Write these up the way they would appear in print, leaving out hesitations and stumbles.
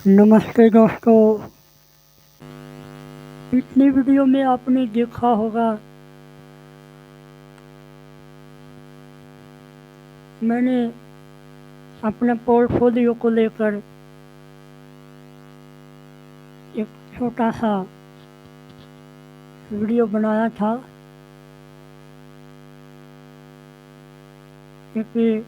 नमस्ते दोस्तों। पिछली वीडियो में आपने देखा होगा मैंने अपने पोर्टफोलियो को लेकर एक छोटा सा वीडियो बनाया था। क्योंकि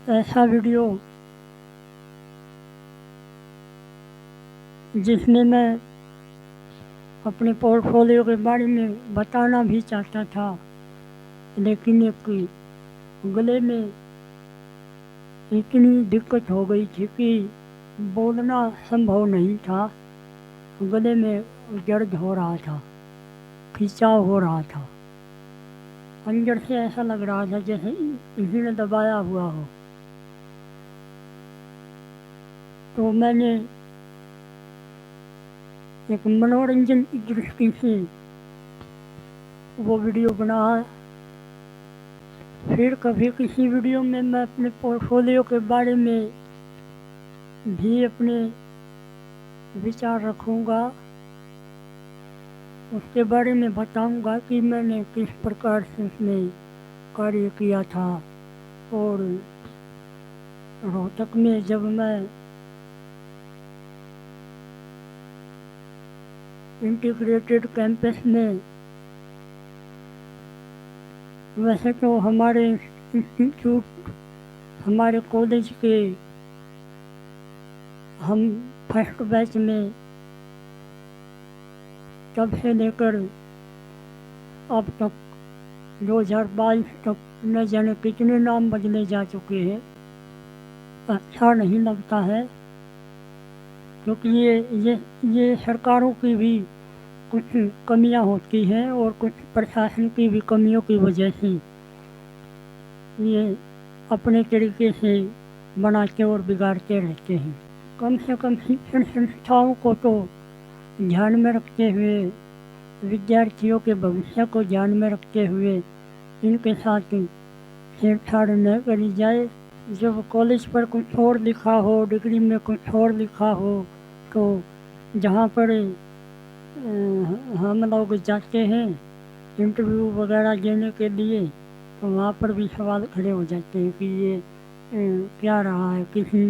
ऐसा वीडियो जिसमें मैं अपने पोर्टफोलियो के बारे में बताना भी चाहता था, लेकिन एक गले में इतनी दिक्कत हो गई थी कि बोलना संभव नहीं था। गले में दर्द हो रहा था, खिंचाव हो रहा था, अंदर से ऐसा लग रहा था जैसे किसी ने दबाया हुआ हो। तो मैंने एक मनोरंजन की दृष्टि से वो वीडियो बनाया। फिर कभी किसी वीडियो में मैं अपने पोर्टफोलियो के बारे में भी अपने विचार रखूँगा, उसके बारे में बताऊँगा कि मैंने किस प्रकार से उसमें कार्य किया था। और रोहतक में जब मैं इंटीग्रेटेड कैंपस में, वैसे तो हमारे इंस्टीट्यूट, हमारे कॉलेज के हम फर्स्ट बैच में तब से लेकर अब तक 2022 तक न जाने कितने नाम बदले जा चुके हैं। अच्छा नहीं लगता है, क्योंकि ये सरकारों की भी कुछ कमियां होती हैं और कुछ प्रशासन की भी कमियों की वजह से ये अपने तरीके से बनाते और बिगाड़ते रहते हैं। कम से कम शिक्षण संस्थाओं को तो ध्यान में रखते हुए, विद्यार्थियों के भविष्य को ध्यान में रखते हुए इनके साथ छेड़छाड़ न करी जाए। जब कॉलेज पर कुछ और लिखा हो, डिग्री में कुछ और लिखा हो, तो जहाँ पर हम लोग जाते हैं इंटरव्यू वगैरह देने के लिए, तो वहाँ पर भी सवाल खड़े हो जाते हैं कि ये क्या रहा है, किसी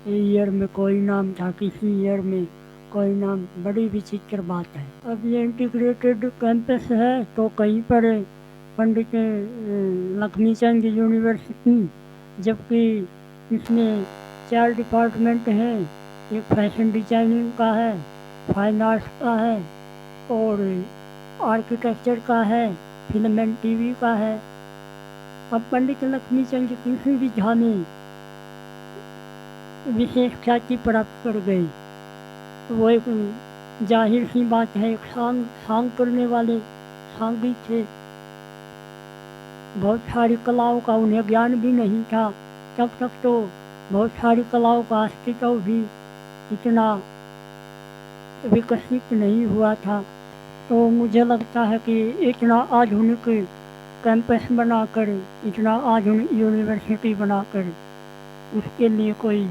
ईयर में कोई नाम था, किसी ईयर में कोई नाम। बड़ी विचित्र बात है। अब ये इंटीग्रेटेड कैंपस है तो कहीं पर पंडित लक्ष्मीचंद यूनिवर्सिटी, जबकि इसमें 4 डिपार्टमेंट हैं। एक फैशन डिजाइनिंग का है, फाइन आर्ट्स का है और आर्किटेक्चर का है, फिल्म एंड टीवी का है। अब पंडित लक्ष्मीचंद किसी भी झा में विशेष ख्याति प्राप्त कर गए। वो एक जाहिर सी बात है, एक सांग करने वाले सांगी थे। बहुत सारी कलाओं का उन्हें ज्ञान भी नहीं था। तब तक तो बहुत सारी कलाओं का अस्तित्व भी इतना विकसित नहीं हुआ था। तो मुझे लगता है कि इतना आधुनिक कैंपस बनाकर, इतना आधुनिक यूनिवर्सिटी बनाकर उसके लिए कोई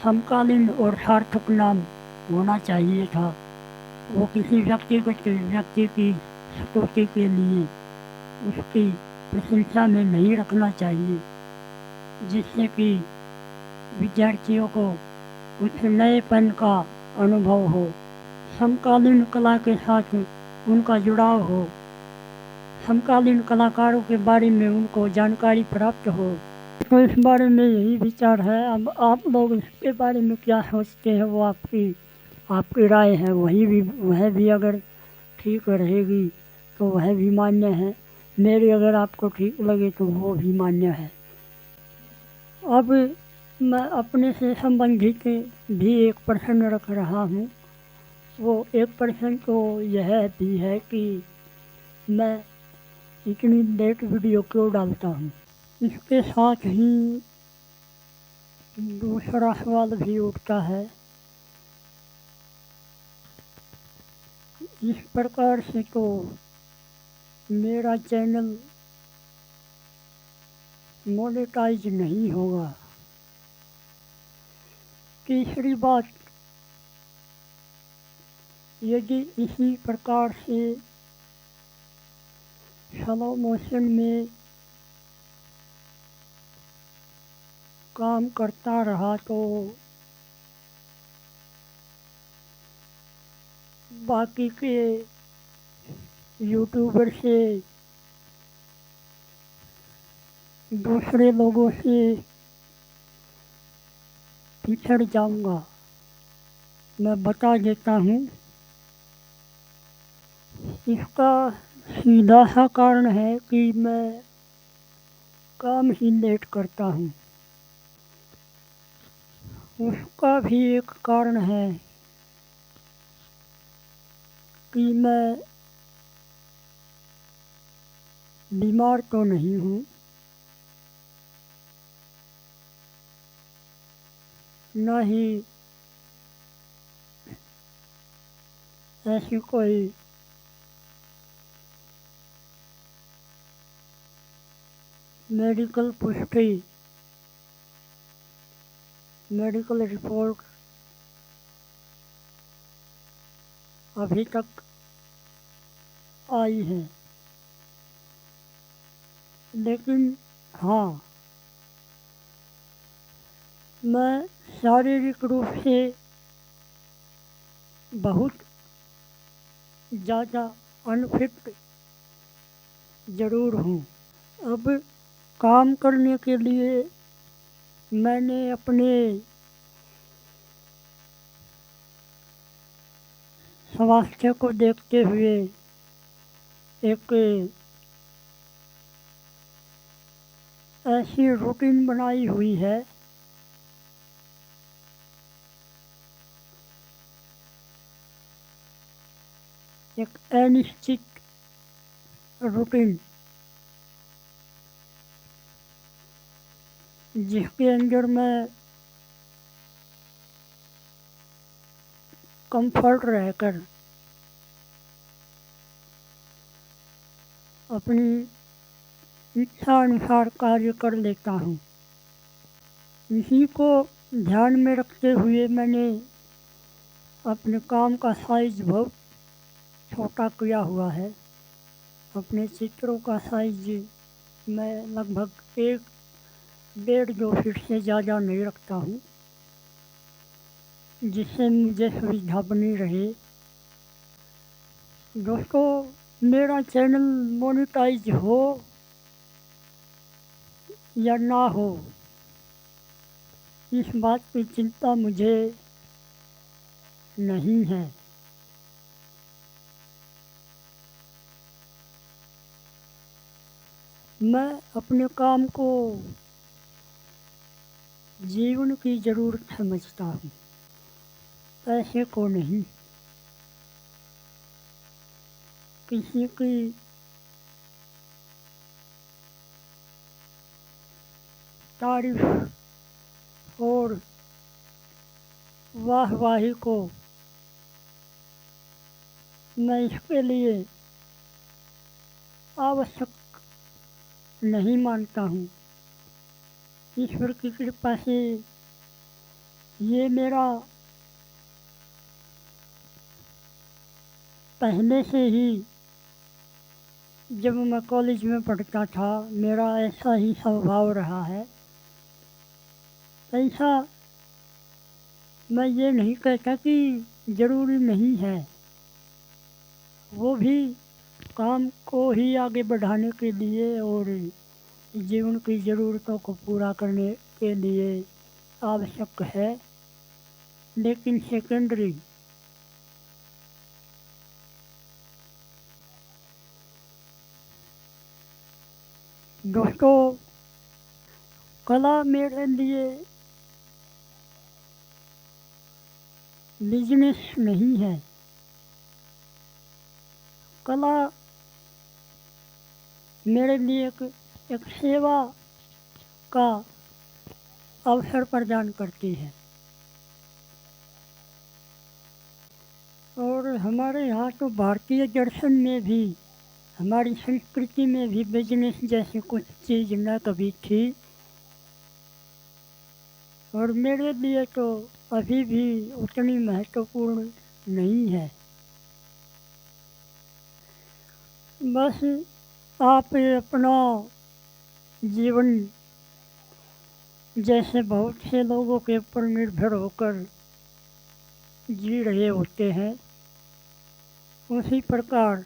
समकालीन और सार्थक नाम होना चाहिए था। वो किसी व्यक्ति की स्तुति के लिए उसकी प्रशंसा में नहीं रखना चाहिए, जिससे कि विद्यार्थियों को कुछ नएपन का अनुभव हो, समकालीन कला के साथ उनका जुड़ाव हो, समकालीन कलाकारों के बारे में उनको जानकारी प्राप्त हो। तो इस बारे में यही विचार है। अब आप लोग इसके बारे में क्या सोचते हैं, वो आपकी राय है। वह भी अगर ठीक रहेगी तो वह भी मान्य है, मेरी अगर आपको ठीक लगे तो वो भी मान्य है। अब मैं अपने से संबंधित भी एक प्रश्न रख रहा हूँ। वो एक प्रश्न तो यह भी है कि मैं इतनी लेट वीडियो क्यों डालता हूँ। इसके साथ ही दूसरा सवाल भी उठता है, इस प्रकार से तो मेरा चैनल मोनेटाइज नहीं होगा। तीसरी बात, यदि इसी प्रकार से स्लो मोशन में काम करता रहा तो बाकी के यूट्यूबर से, दूसरे लोगों से पिछड़ जाऊंगा। मैं बता देता हूँ, इसका सीधा सा कारण है कि मैं काम ही लेट करता हूँ। उसका भी एक कारण है कि मैं बीमार तो नहीं हूँ, न ही ऐसी कोई मेडिकल पुष्टि, मेडिकल रिपोर्ट अभी तक आई है। लेकिन हाँ, मैं शारीरिक रूप से बहुत ज़्यादा अनफिट ज़रूर हूँ। अब काम करने के लिए मैंने अपने स्वास्थ्य को देखते हुए एक ऐसी रूटीन बनाई हुई है एक अनिश्चित रूटीन, जिसके अंदर मैं कंफर्ट रहकर अपनी इच्छा अनुसार कार्य कर लेता हूँ। इसी को ध्यान में रखते हुए मैंने अपने काम का साइज बहुत छोटा किया हुआ है। अपने चित्रों का साइज मैं लगभग 1.5-2 फीट से ज़्यादा नहीं रखता हूँ, जिससे मुझे सुविधा बनी रहे। दोस्तों, मेरा चैनल मोनेटाइज हो या ना हो, इस बात की चिंता मुझे नहीं है। मैं अपने काम को जीवन की ज़रूरत समझता हूँ, पैसे को नहीं। किसी की तारीफ और वाहवाही को मैं इसके लिए आवश्यक नहीं मानता हूँ। ईश्वर की कृपा से ये मेरा पहले से ही, जब मैं कॉलेज में पढ़ता था, मेरा ऐसा ही स्वभाव रहा है। ऐसा मैं ये नहीं कहता कि ज़रूरी नहीं है, वो भी काम को ही आगे बढ़ाने के लिए और जीवन की ज़रूरतों को पूरा करने के लिए आवश्यक है, लेकिन सेकेंडरी। दोस्तों, कला मेरे लिए बिजनेस नहीं है। कला मेरे लिए एक सेवा का अवसर प्रदान करती है। और हमारे यहाँ तो भारतीय दर्शन में भी हमारी संस्कृति में भी बिजनेस जैसी कुछ चीज़ न कभी थी, और मेरे लिए तो अभी भी उतनी महत्वपूर्ण नहीं है। बस आप अपना जीवन जैसे बहुत से लोगों के ऊपर निर्भर होकर जी रहे होते हैं, उसी प्रकार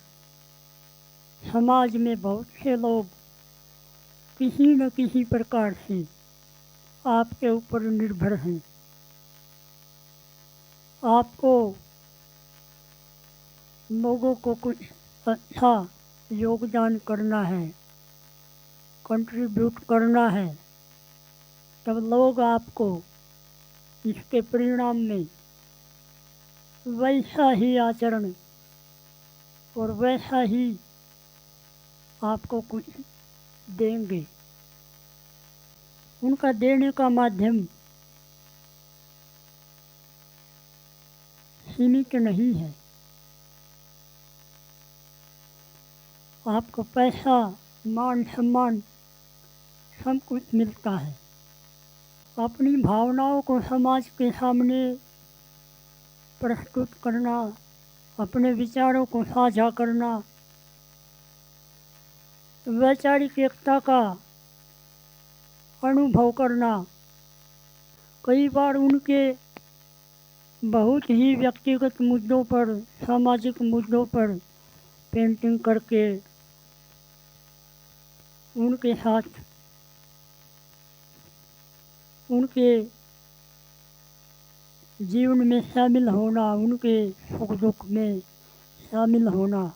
समाज में बहुत से लोग किसी न किसी प्रकार से आपके ऊपर निर्भर हैं। आपको लोगों को कुछ अच्छा योगदान करना है, कंट्रीब्यूट करना है, तब लोग आपको इसके परिणाम में वैसा ही आचरण और वैसा ही आपको कुछ देंगे। उनका देने का माध्यम सीमित नहीं है। आपको पैसा, मान सम्मान सब कुछ मिलता है। अपनी भावनाओं को समाज के सामने प्रस्तुत करना, अपने विचारों को साझा करना, वैचारिक एकता का अनुभव करना, कई बार उनके बहुत ही व्यक्तिगत मुद्दों पर, सामाजिक मुद्दों पर पेंटिंग करके उनके साथ उनके जीवन में शामिल होना, उनके सुख दुख में शामिल होना,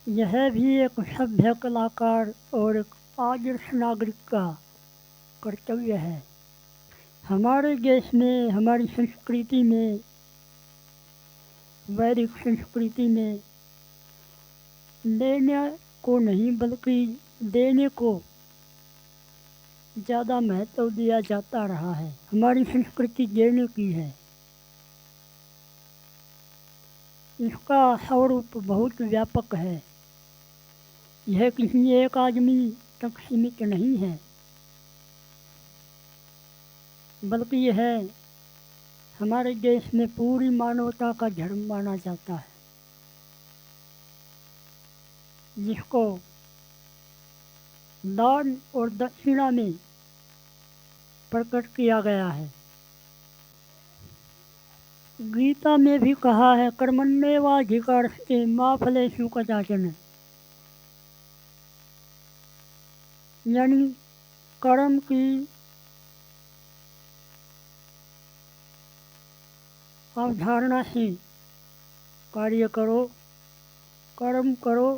यह भी एक सभ्य कलाकार और एक आदर्श नागरिक का कर्तव्य है। हमारे देश में, हमारी संस्कृति में, वैदिक संस्कृति में लेने को नहीं बल्कि देने को ज़्यादा महत्व दिया जाता रहा है। हमारी संस्कृति देने की है। इसका स्वरूप बहुत व्यापक है। यह किसी एक आदमी तक सीमित नहीं है, बल्कि यह हमारे देश में पूरी मानवता का धर्म माना जाता है, जिसको दान और दक्षिणा में प्रकट किया गया है। गीता में भी कहा है, कर्मण्येवाधिकारस्ते मा फलेषु कदाचन, यानी कर्म की अवधारणा से कार्य करो, कर्म करो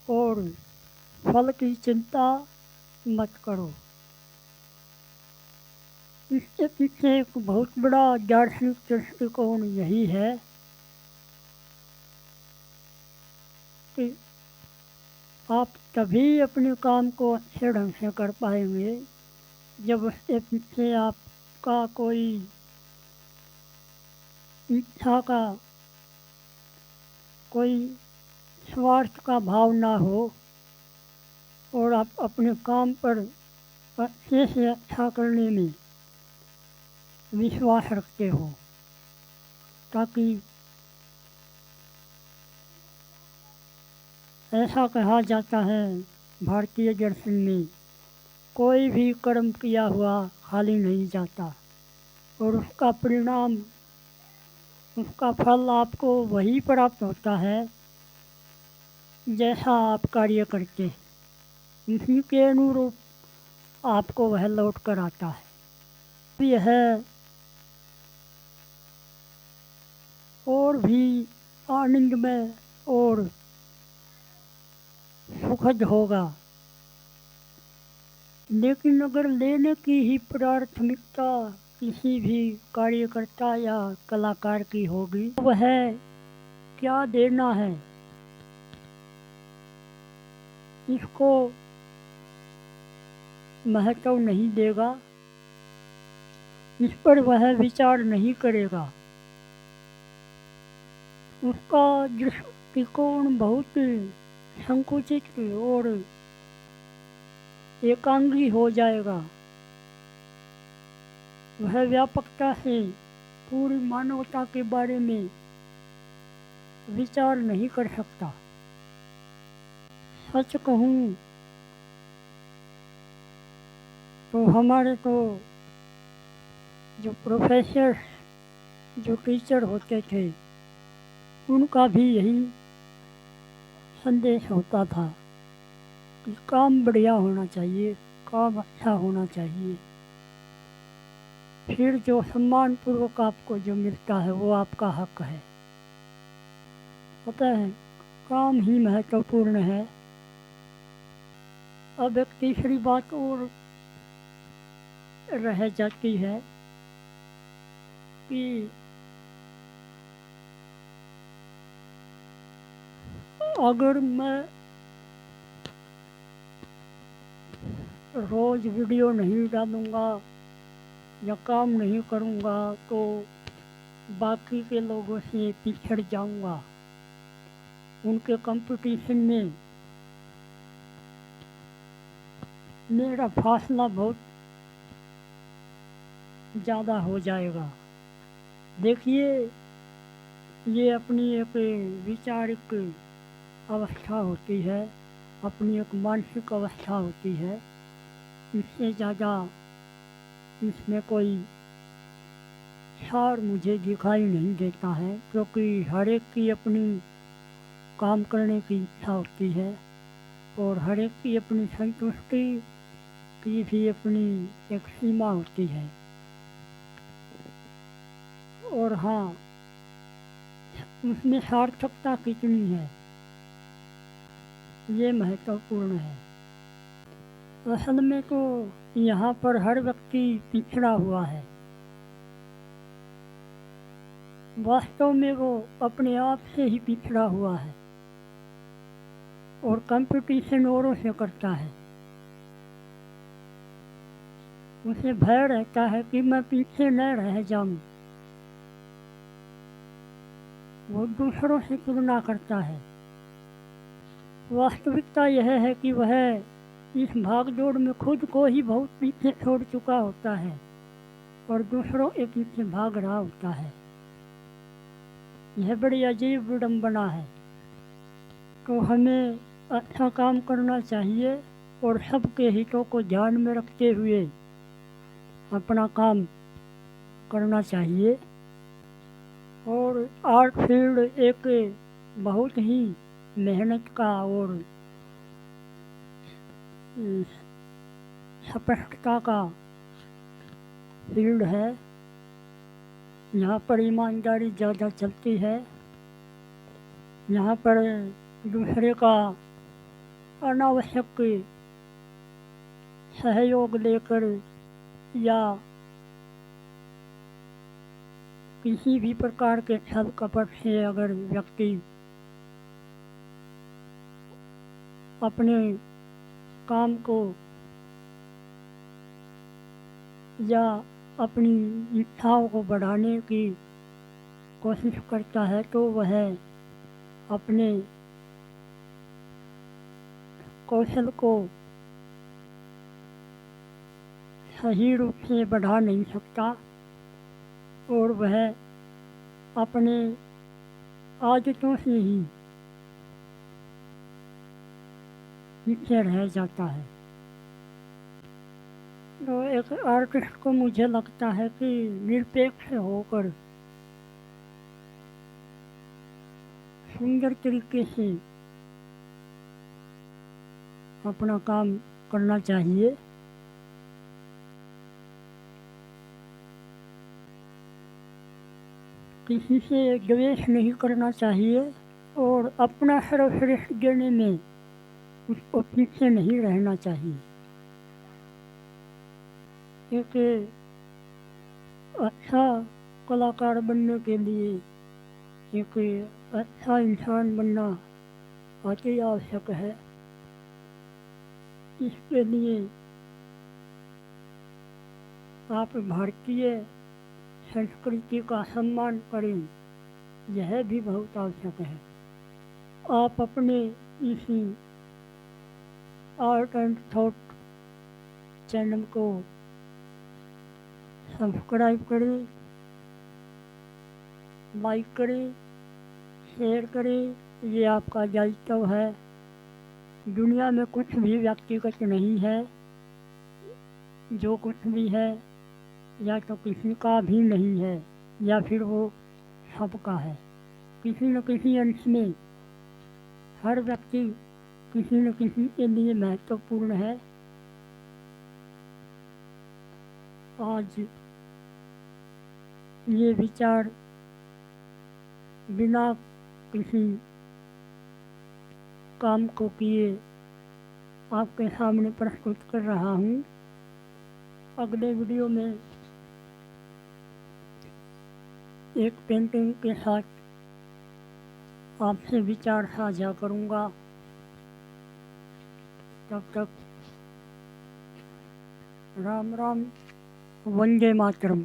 और फल की चिंता मत करो। इसके पीछे एक बहुत बड़ा दार्शनिक दृष्टिकोण यही है कि आप तभी अपने काम को अच्छे ढंग से कर पाएंगे जब उसके पीछे आपका कोई इच्छा का, कोई स्वार्थ का भाव ना हो और आप अपने काम पर अच्छे से अच्छा करने में विश्वास रखते हो। ताकि ऐसा कहा जाता है भारतीय दर्शन में, कोई भी कर्म किया हुआ खाली नहीं जाता और उसका परिणाम, उसका फल आपको वही प्राप्त होता है जैसा आप कार्य करते हैं, इसी के अनुरूप आपको वह लौट कर आता है। यह और भी आनंदमय और सुखद होगा। लेकिन अगर लेने की ही प्राथमिकता किसी भी कार्यकर्ता या कलाकार की होगी, वह क्या देना है इसको महत्व नहीं देगा, इस पर वह विचार नहीं करेगा। उसका दृष्टिकोण बहुत संकुचित और एकांगी हो जाएगा। वह व्यापकता से पूरी मानवता के बारे में विचार नहीं कर सकता। सच कहूँ तो हमारे तो जो प्रोफेसर, जो टीचर होते थे, उनका भी यही संदेश होता था कि काम बढ़िया होना चाहिए, काम अच्छा होना चाहिए, फिर जो सम्मान पूर्वक आपको जो मिलता है वो आपका हक है। पता है, काम ही महत्वपूर्ण है। अब एक तीसरी बात और रह जाती है कि अगर मैं रोज़ वीडियो नहीं डालूँगा या काम नहीं करूँगा तो बाकी के लोगों से पिछड़ जाऊँगा, उनके कंपटीशन में मेरा फासला बहुत ज़्यादा हो जाएगा। देखिए, ये अपनी एक विचारिक अवस्था होती है, अपनी एक मानसिक अवस्था होती है। इससे ज़्यादा इसमें कोई सार मुझे दिखाई नहीं देता है, क्योंकि हर एक की अपनी काम करने की इच्छा होती है और हर एक की अपनी संतुष्टि की भी अपनी एक सीमा होती है। और हाँ, उसमें सार्थकता कितनी है, ये महत्वपूर्ण है। असल में तो यहाँ पर हर व्यक्ति पिछड़ा हुआ है। वास्तव में वो अपने आप से ही पिछड़ा हुआ है और कंपटीशन औरों से करता है। उसे भय रहता है कि मैं पीछे न रह जाऊं। वो दूसरों से तुलना करता है। वास्तविकता यह है कि वह इस भागदौड़ में खुद को ही बहुत पीछे छोड़ चुका होता है और दूसरों के पीछे भाग रहा होता है। यह बड़ी अजीब विडंबना है। तो हमें अच्छा काम करना चाहिए और सबके हितों को ध्यान में रखते हुए अपना काम करना चाहिए। और आर्ट फील्ड एक बहुत ही मेहनत का और स्पष्टता का फील्ड है। यहाँ पर ईमानदारी ज़्यादा चलती है। यहाँ पर दूसरे का अनावश्यक सहयोग लेकर या किसी भी प्रकार के छल कपट से अगर व्यक्ति अपने काम को या अपनी इच्छाओं को बढ़ाने की कोशिश करता है तो वह अपने कौशल को सही रूप से बढ़ा नहीं सकता और वह अपने आदतों से ही पीछे रह जाता है। तो एक आर्टिस्ट को मुझे लगता है कि निरपेक्ष होकर सुंदर तरीके से अपना काम करना चाहिए। किसी से द्वेष नहीं करना चाहिए और अपना सर्वश्रेष्ठ देने में उसको पीछे नहीं रहना चाहिए। एक अच्छा कलाकार बनने के लिए एक अच्छा इंसान बनना अति आवश्यक है। इसके लिए आप भारतीय संस्कृति का सम्मान करें, यह भी बहुत आवश्यक है। आप अपने इसी आर्ट एंड थॉट चैनल को सब्सक्राइब करें, लाइक करें, शेयर करें। ये आपका दायित्व है। दुनिया में कुछ भी व्यक्तिगत नहीं है। जो कुछ भी है या तो किसी का भी नहीं है या फिर वो सबका है। किसी न किसी अंश में हर व्यक्ति किसी न किसी के लिए महत्वपूर्ण है। आज ये विचार बिना किसी काम को किए आपके सामने प्रस्तुत कर रहा हूँ। अगले वीडियो में एक पेंटिंग के साथ आपसे विचार साझा करूँगा। तब तक राम राम, वंदे मातरम।